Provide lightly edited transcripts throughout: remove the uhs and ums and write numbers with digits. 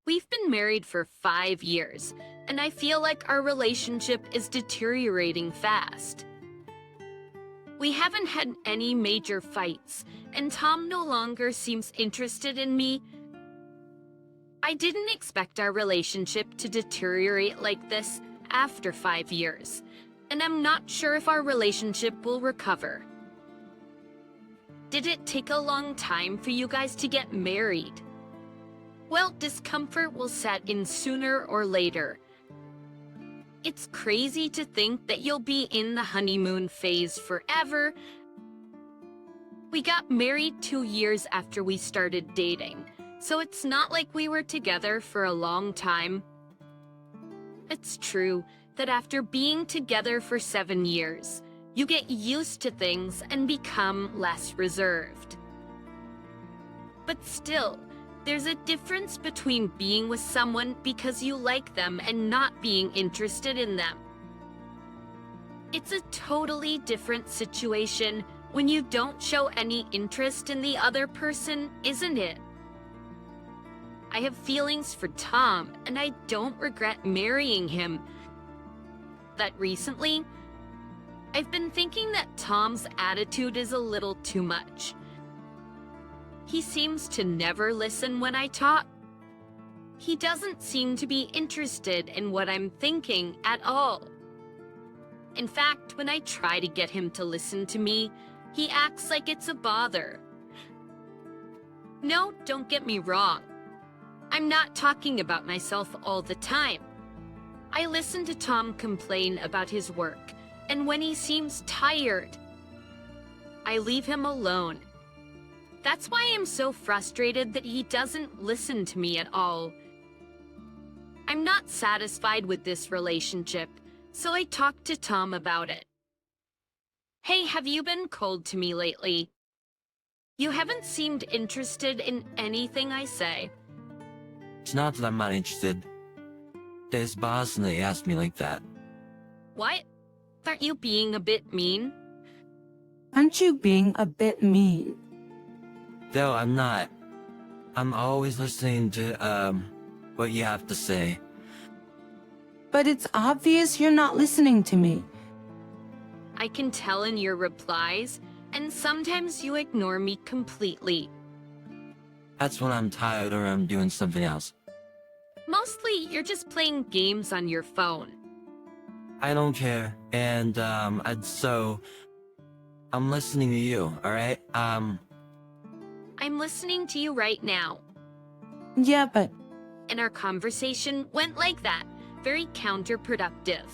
We've been married for 5 years, and I feel like our relationship is deteriorating fast. We haven't had any major fights, and Tom no longer seems interested in me. I didn't expect our relationship to deteriorate like this after 5 years, and I'm not sure if our relationship will recover. Did it take a long time for you guys to get married? Well, discomfort will set in sooner or later. It's crazy to think that you'll be in the honeymoon phase forever. We got married 2 years after we started dating, so it's not like we were together for a long time. It's true that after being together for 7 years, you get used to things and become less reserved. But still, there's a difference between being with someone because you like them and not being interested in them. It's a totally different situation when you don't show any interest in the other person, isn't it? I have feelings for Tom, and I don't regret marrying him. That recently, I've been thinking that Tom's attitude is a little too much. He seems to never listen when I talk. He doesn't seem to be interested in what I'm thinking at all. In fact, when I try to get him to listen to me, he acts like it's a bother. No, don't get me wrong. I'm not talking about myself all the time. I listen to Tom complain about his work, and when he seems tired, I leave him alone. That's why I'm so frustrated that he doesn't listen to me at all. I'm not satisfied with this relationship, so I talked to Tom about it. Hey, have you been cold to me lately? You haven't seemed interested in anything I say. It's not that I'm not interested. This boss and they asked me like that. What? Aren't you being a bit mean? Aren't you being a bit mean? Though I'm not. I'm always listening to, what you have to say. But it's obvious you're not listening to me. I can tell in your replies, and sometimes you ignore me completely. That's when I'm tired or I'm doing something else. Mostly, you're just playing games on your phone. I don't care, and, I'm listening to you, alright? I'm listening to you right now. Yeah, but And our conversation went like that, very counterproductive.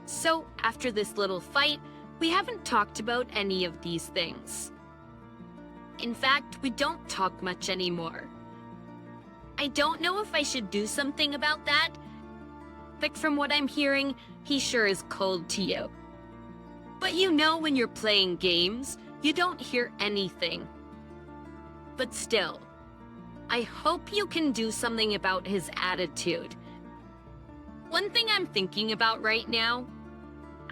So, after this little fight, we haven't talked about any of these things. In fact, we don't talk much anymore. I don't know if I should do something about that, but from what I'm hearing, he sure is cold to you. But you know when you're playing games, you don't hear anything. But still, I hope you can do something about his attitude. One thing I'm thinking about right now,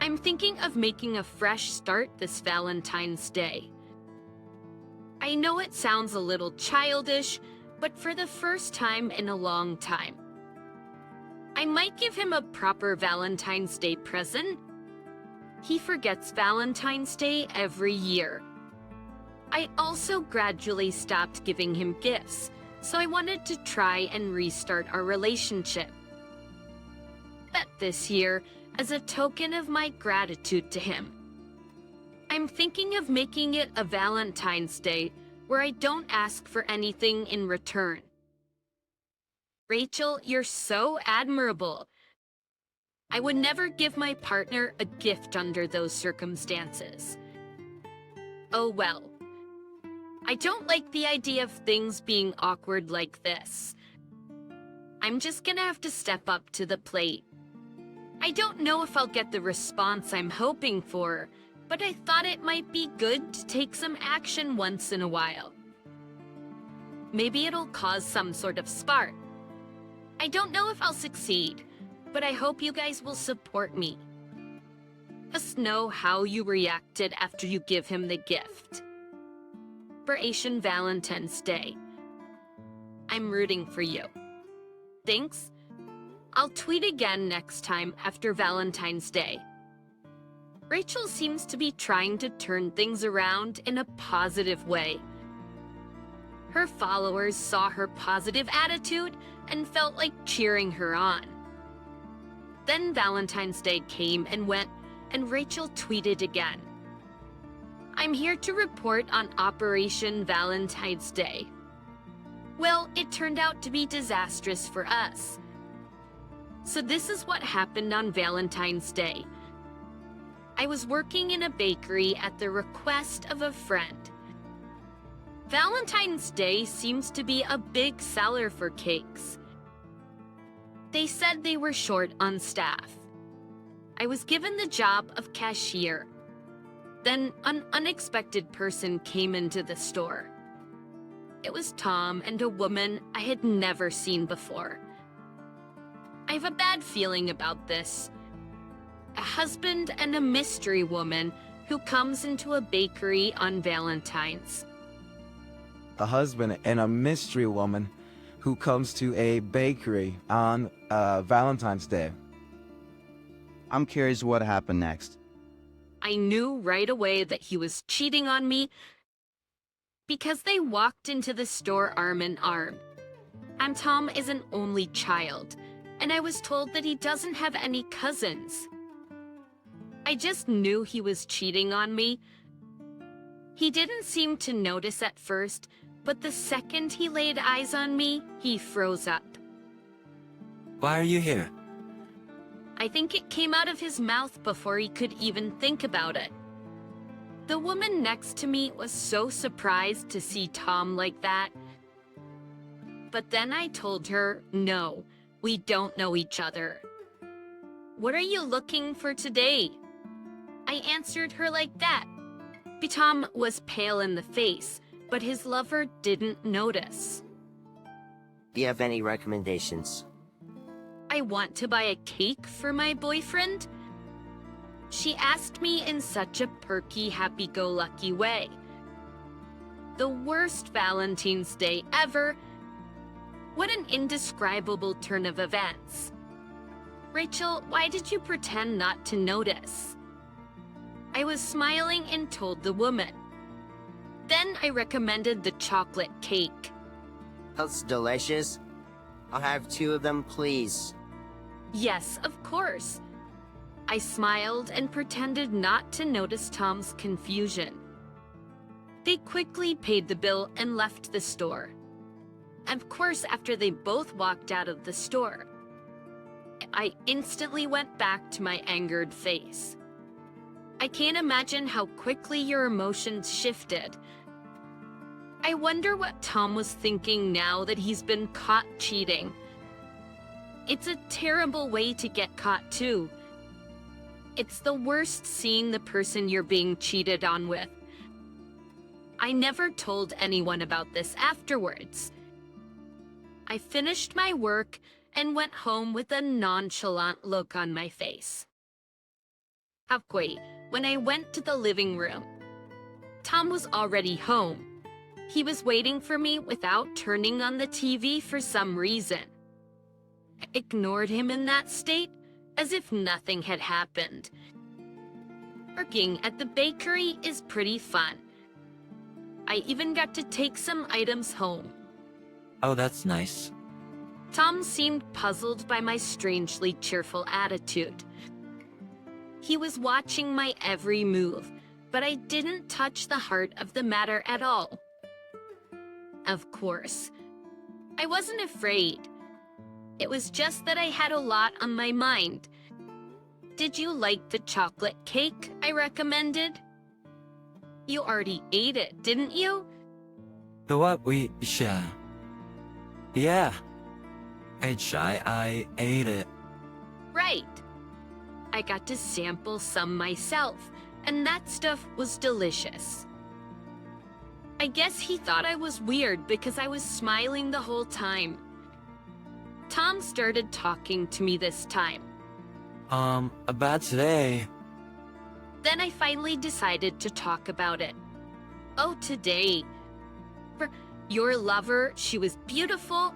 I'm thinking of making a fresh start this Valentine's Day. I know it sounds a little childish, but for the first time in a long time, I might give him a proper Valentine's Day present. He forgets Valentine's Day every year. I also gradually stopped giving him gifts, so I wanted to try and restart our relationship. But this year, as a token of my gratitude to him, I'm thinking of making it a Valentine's Day where I don't ask for anything in return. Rachel, you're so admirable. I would never give my partner a gift under those circumstances. Oh well. I don't like the idea of things being awkward like this. I'm just gonna have to step up to the plate. I don't know if I'll get the response I'm hoping for, but I thought it might be good to take some action once in a while. Maybe it'll cause some sort of spark. I don't know if I'll succeed, but I hope you guys will support me. Let us know how you reacted after you give him the gift. For Asian Valentine's Day. I'm rooting for you. Thanks. I'll tweet again next time after Valentine's Day. Rachel seems to be trying to turn things around in a positive way. Her followers saw her positive attitude and felt like cheering her on. Then Valentine's Day came and went, and Rachel tweeted again. I'm here to report on Operation Valentine's Day. Well, it turned out to be disastrous for us. So this is what happened on Valentine's Day. I was working in a bakery at the request of a friend. Valentine's Day seems to be a big seller for cakes. They said they were short on staff. I was given the job of cashier. Then an unexpected person came into the store. It was Tom and a woman I had never seen before. I have a bad feeling about this. A husband and a mystery woman who comes into a bakery on Valentine's. A husband and a mystery woman who comes to a bakery on Valentine's Day. I'm curious what happened next. I knew right away that he was cheating on me because they walked into the store arm in arm. And Tom is an only child, and I was told that he doesn't have any cousins. I just knew he was cheating on me. He didn't seem to notice at first, but the second he laid eyes on me, he froze up. Why are you here? I think it came out of his mouth before he could even think about it. The woman next to me was so surprised to see Tom like that. But then I told her, no, we don't know each other. What are you looking for today? I answered her like that. Tom was pale in the face, but his lover didn't notice. Do you have any recommendations? I want to buy a cake for my boyfriend. She asked me in such a perky, happy-go-lucky way. The worst Valentine's Day ever. What an indescribable turn of events. Rachel, why did you pretend not to notice? I was smiling and told the woman. Then I recommended the chocolate cake. That's delicious. I'll have 2 of them, please. Yes, of course. I smiled and pretended not to notice Tom's confusion. They quickly paid the bill and left the store. Of course, after they both walked out of the store, I instantly went back to my angered face. I can't imagine how quickly your emotions shifted. I wonder what Tom was thinking now that he's been caught cheating. It's a terrible way to get caught too. It's the worst seeing the person you're being cheated on with. I never told anyone about this afterwards. I finished my work and went home with a nonchalant look on my face. Halfway, when I went to the living room, Tom was already home. He was waiting for me without turning on the TV for some reason. I ignored him in that state, as if nothing had happened. Working at the bakery is pretty fun. I even got to take some items home. Oh, that's nice. Tom seemed puzzled by my strangely cheerful attitude. He was watching my every move, but I didn't touch the heart of the matter at all. Of course, I wasn't afraid. It was just that I had a lot on my mind. Did you like the chocolate cake I recommended? You already ate it, didn't you? The what we share? Yeah. I ate it. Right. I got to sample some myself, and that stuff was delicious. I guess he thought I was weird because I was smiling the whole time. Tom started talking to me this time. About today. Then I finally decided to talk about it. Oh, today. Your lover, she was beautiful,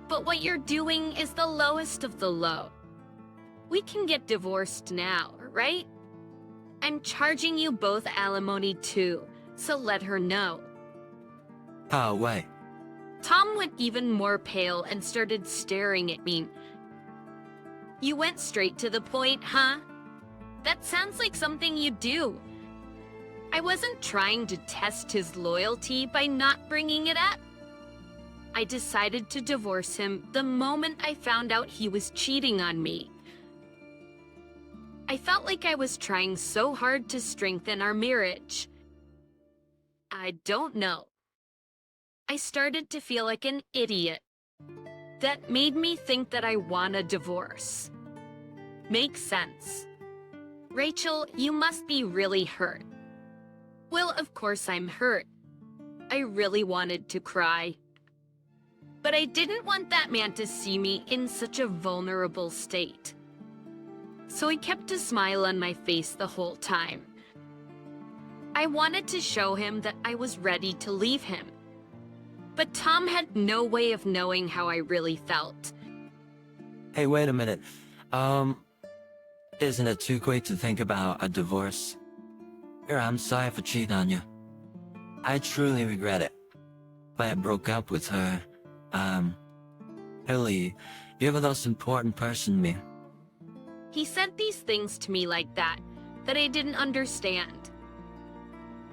but what you're doing is the lowest of the low. We can get divorced now, right? I'm charging you both alimony too, so let her know. Oh, wait. Tom went even more pale and started staring at me. You went straight to the point, huh? That sounds like something you do. I wasn't trying to test his loyalty by not bringing it up. I decided to divorce him the moment I found out he was cheating on me. I felt like I was trying so hard to strengthen our marriage. I don't know. I started to feel like an idiot. That made me think that I want a divorce. Makes sense. Rachel, you must be really hurt. Well, of course I'm hurt. I really wanted to cry. But I didn't want that man to see me in such a vulnerable state. So I kept a smile on my face the whole time. I wanted to show him that I was ready to leave him. But Tom had no way of knowing how I really felt. Hey, wait a minute. Isn't it too quick to think about a divorce? Here, I'm sorry for cheating on you. I truly regret it. But I broke up with her. Hilly, you're the most important person to me. He said these things to me like that I didn't understand.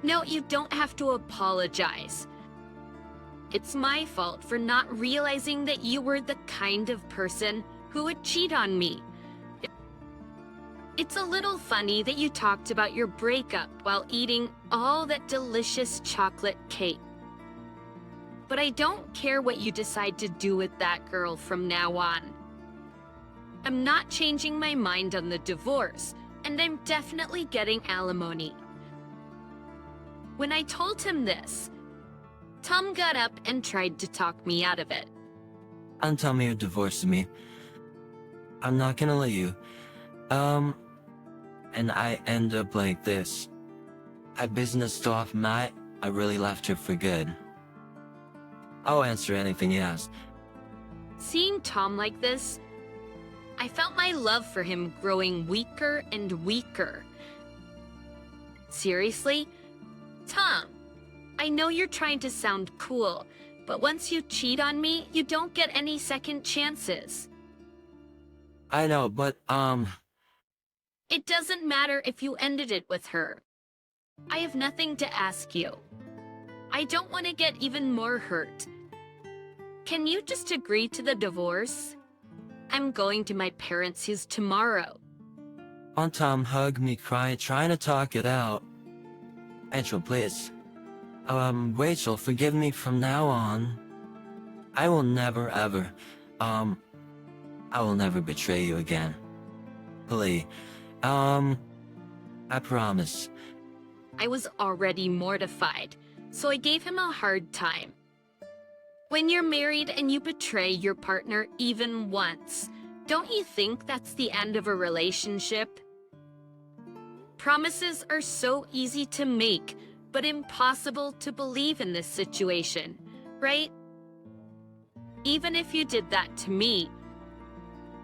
No, you don't have to apologize. It's my fault for not realizing that you were the kind of person who would cheat on me. It's a little funny that you talked about your breakup while eating all that delicious chocolate cake. But I don't care what you decide to do with that girl from now on. I'm not changing my mind on the divorce, and I'm definitely getting alimony. When I told him this, Tom got up and tried to talk me out of it. Don't tell me you're divorcing me. I'm not gonna let you. And I end up like this. I businessed off Matt. I really left her for good. I'll answer anything you ask. Seeing Tom like this, I felt my love for him growing weaker and weaker. Seriously? Tom, I know you're trying to sound cool, but once you cheat on me, you don't get any second chances. I know, but, It doesn't matter if you ended it with her. I have nothing to ask you. I don't want to get even more hurt. Can you just agree to the divorce? I'm going to my parents' house tomorrow. on Tom hugged me, crying, trying to talk it out. Rachel, please. Rachel, forgive me from now on. I will never, ever, I will never betray you again. Please. I promise. I was already mortified, so I gave him a hard time. When you're married and you betray your partner even once, don't you think that's the end of a relationship? Promises are so easy to make, but impossible to believe in this situation, right? Even if you did that to me,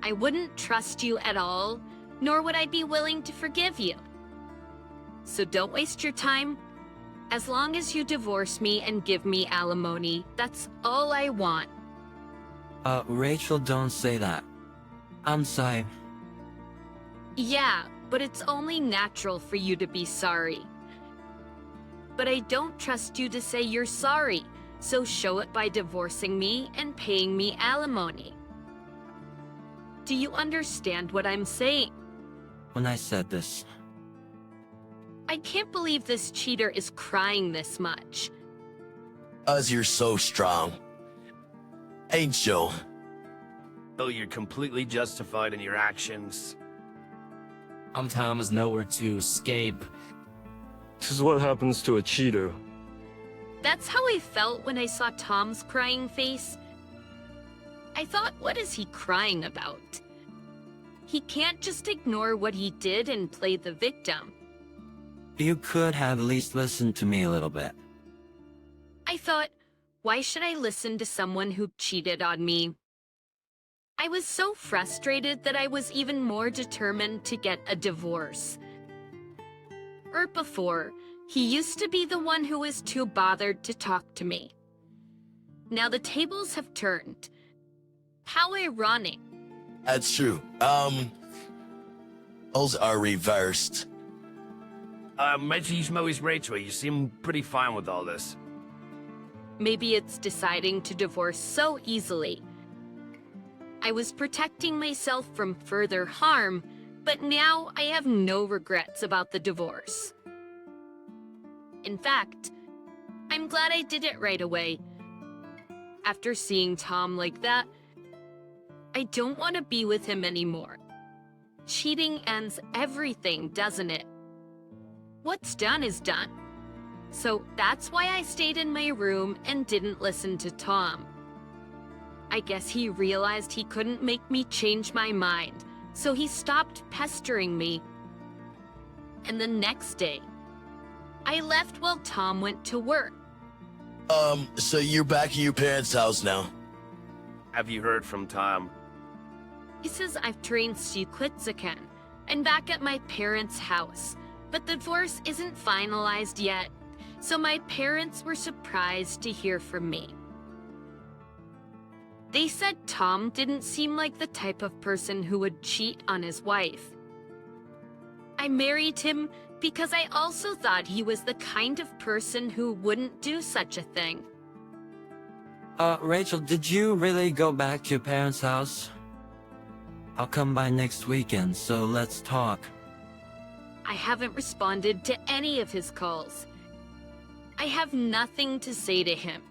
I wouldn't trust you at all, nor would I be willing to forgive you. So don't waste your time. As long as you divorce me and give me alimony, that's all I want. Rachel, don't say that. I'm sorry. Yeah, but it's only natural for you to be sorry. But I don't trust you to say you're sorry, so show it by divorcing me and paying me alimony. Do you understand what I'm saying? When I said this, I can't believe this cheater is crying this much. You're so strong. Angel. Oh, you're completely justified in your actions. Tom has nowhere to escape. This is what happens to a cheater. That's how I felt when I saw Tom's crying face. I thought, what is he crying about? He can't just ignore what he did and play the victim. you could have at least listened to me a little bit. I thought, Why should I listen to someone who cheated on me? I was so frustrated that I was even more determined to get a divorce. Before, he used to be the one who was too bothered to talk to me. Now the tables have turned. How ironic. That's true. Roles are reversed. Machismo is Rachel. You seem pretty fine with all this. Maybe it's deciding to divorce so easily. I was protecting myself from further harm, but now I have no regrets about the divorce. In fact, I'm glad I did it right away. After seeing Tom like that, I don't want to be with him anymore. Cheating ends everything, doesn't it? What's done is done. So that's why I stayed in my room and didn't listen to Tom. I guess he realized he couldn't make me change my mind, so he stopped pestering me. And the next day, I left while Tom went to work. So you're back at your parents' house now? Have you heard from Tom? He says I've trained again. I'm back at my parents' house, but the divorce isn't finalized yet, so my parents were surprised to hear from me. They said Tom didn't seem like the type of person who would cheat on his wife. I married him because I also thought he was the kind of person who wouldn't do such a thing. Rachel, did you really go back to your parents' house? I'll come by next weekend, so let's talk. I haven't responded to any of his calls. I have nothing to say to him.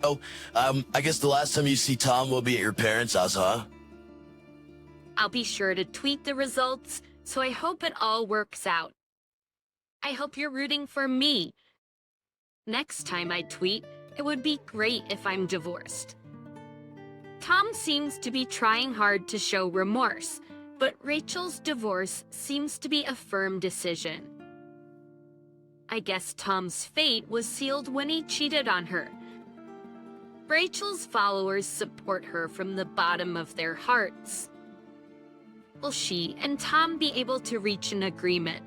Oh, I guess the last time you see Tom will be at your parents' house, huh? I'll be sure to tweet the results, so I hope it all works out. I hope you're rooting for me. Next time I tweet, it would be great if I'm divorced. Tom seems to be trying hard to show remorse, but Rachel's divorce seems to be a firm decision. I guess Tom's fate was sealed when he cheated on her. Rachel's followers support her from the bottom of their hearts. Will she and Tom be able to reach an agreement?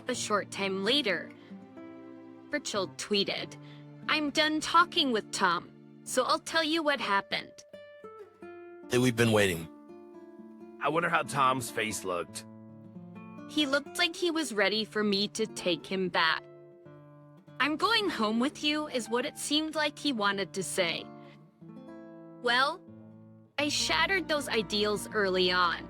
A short time later, Rachel tweeted, "I'm done talking with Tom, so I'll tell you what happened." Hey, we've been waiting. I wonder how Tom's face looked. He looked like he was ready for me to take him back. "I'm going home with you," is what it seemed like he wanted to say. Well, I shattered those ideals early on.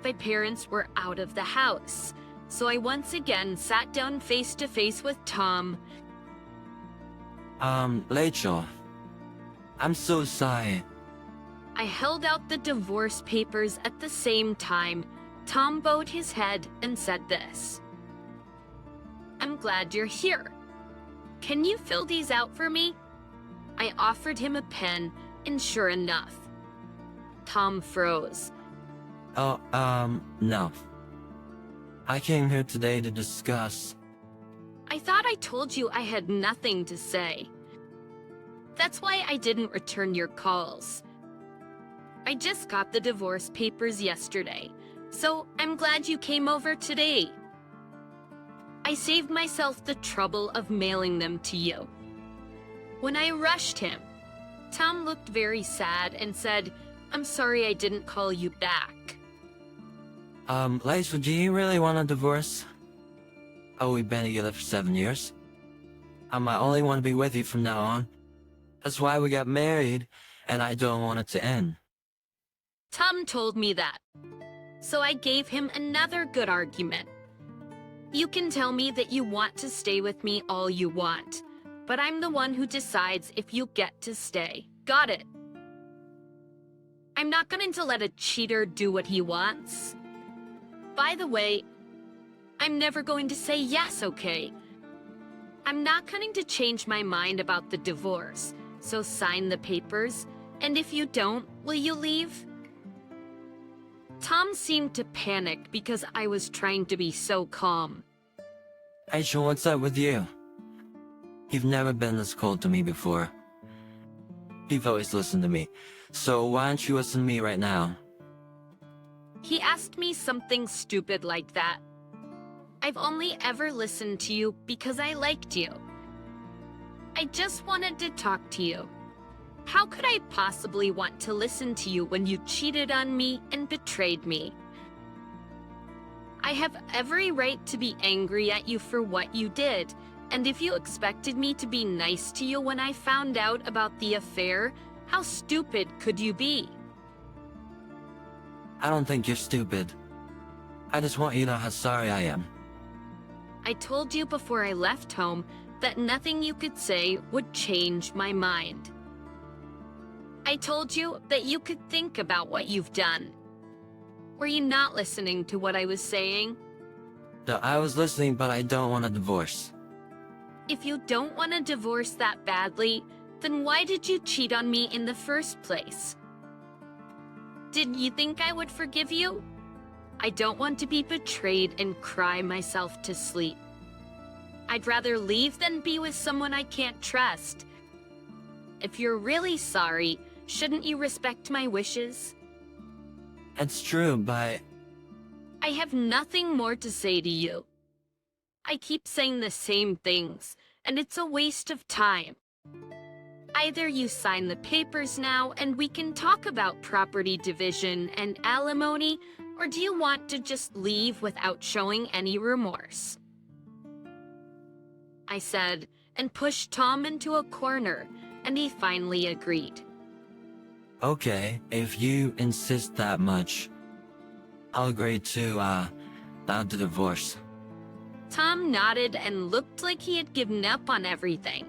My parents were out of the house, so I once again sat down face to face with Tom. Rachel, I'm so sorry. I held out the divorce papers at the same time. Tom bowed his head and said this: "I'm glad you're here. Can you fill these out for me?" I offered him a pen, and sure enough, Tom froze. Oh, no. I came here today to discuss. I thought I told you I had nothing to say. That's why I didn't return your calls. I just got the divorce papers yesterday, so I'm glad you came over today. I saved myself the trouble of mailing them to you. When I rushed him, Tom looked very sad and said, "I'm sorry I didn't call you back." Rachel, do you really want a divorce? Oh, we've been together for 7 years. I only want to be with you from now on. That's why we got married, and I don't want it to end. Tom told me that, so I gave him another good argument. You can tell me that you want to stay with me all you want, but I'm the one who decides if you get to stay. Got it? I'm not going to let a cheater do what he wants. By the way, I'm never going to say yes, okay? I'm not going to change my mind about the divorce, so sign the papers, and if you don't, will you leave? Tom seemed to panic because I was trying to be so calm. Rachel, what's up with you? You've never been this cold to me before. You've always listened to me, so why don't you listen to me right now? He asked me something stupid like that. I've only ever listened to you because I liked you. I just wanted to talk to you. How could I possibly want to listen to you when you cheated on me and betrayed me? I have every right to be angry at you for what you did, and if you expected me to be nice to you when I found out about the affair, how stupid could you be? I don't think you're stupid. I just want you to know how sorry I am. I told you before I left home that nothing you could say would change my mind. I told you that you could think about what you've done. Were you not listening to what I was saying? No, I was listening, but I don't want a divorce. If you don't want a divorce that badly, then why did you cheat on me in the first place? Did you think I would forgive you? I don't want to be betrayed and cry myself to sleep. I'd rather leave than be with someone I can't trust. If you're really sorry, shouldn't you respect my wishes? It's true, but I have nothing more to say to you. I keep saying the same things, and it's a waste of time. Either you sign the papers now and we can talk about property division and alimony, or do you want to just leave without showing any remorse? I said, and pushed Tom into a corner, and he finally agreed. okay, if you insist that much, I'll agree to, the divorce. Tom nodded and looked like he had given up on everything.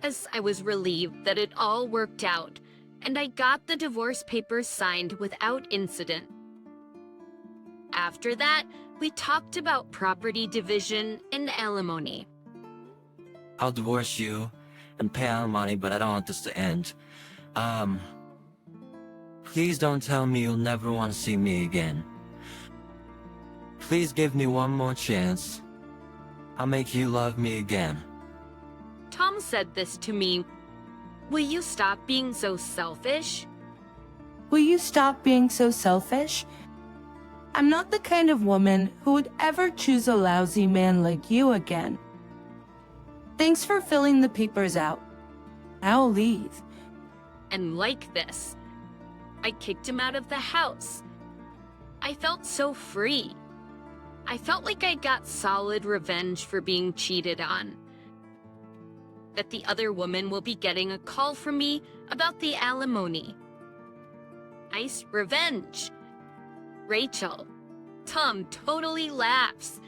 As I was relieved that it all worked out, and I got the divorce papers signed without incident. After that, we talked about property division and alimony. I'll divorce you and pay alimony, but I don't want this to end. Please don't tell me you'll never want to see me again. Please give me one more chance. I'll make you love me again. Tom said this to me. Will you stop being so selfish? Will you stop being so selfish? I'm not the kind of woman who would ever choose a lousy man like you again. Thanks for filling the papers out. I'll leave. And like this, I kicked him out of the house. I felt so free. I felt like I got solid revenge for being cheated on. That the other woman will be getting a call from me about the alimony. Nice revenge. Rachel. Tom totally laughs.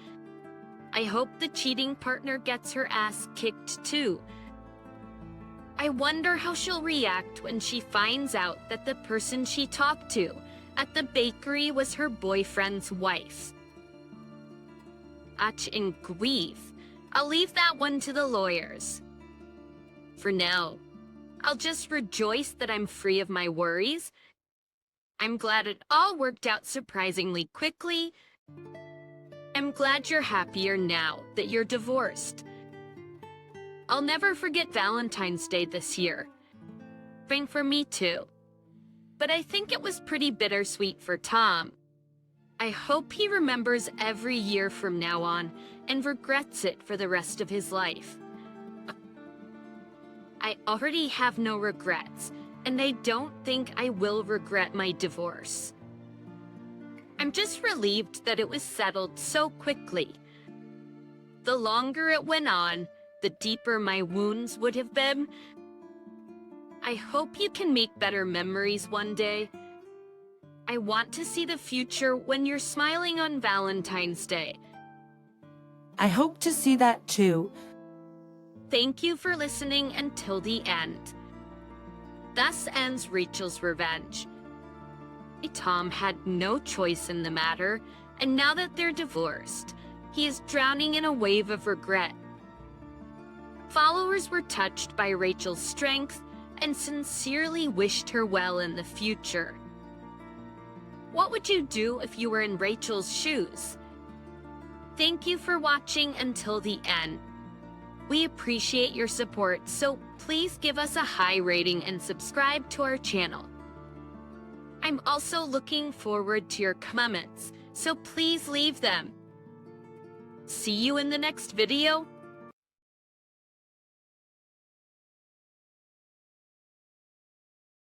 I hope the cheating partner gets her ass kicked too. I wonder how she'll react when she finds out that the person she talked to at the bakery was her boyfriend's wife. Ach and grief. I'll leave that one to the lawyers. For now, I'll just rejoice that I'm free of my worries. I'm glad it all worked out surprisingly quickly. I'm glad you're happier now that you're divorced. I'll never forget Valentine's Day this year. Bring for me too. But I think it was pretty bittersweet for Tom. I hope he remembers every year from now on and regrets it for the rest of his life. I already have no regrets, and I don't think I will regret my divorce. I'm just relieved that it was settled so quickly. The longer it went on, the deeper my wounds would have been. I hope you can make better memories one day. I want to see the future when you're smiling on Valentine's Day. I hope to see that too. Thank you for listening until the end. Thus ends Rachel's revenge. Tom had no choice in the matter, and now that they're divorced, he is drowning in a wave of regret. Followers were touched by Rachel's strength and sincerely wished her well in the future. What would you do if you were in Rachel's shoes? Thank you for watching until the end. We appreciate your support, so please give us a high rating and subscribe to our channel. I'm also looking forward to your comments, so please leave them. See you in the next video.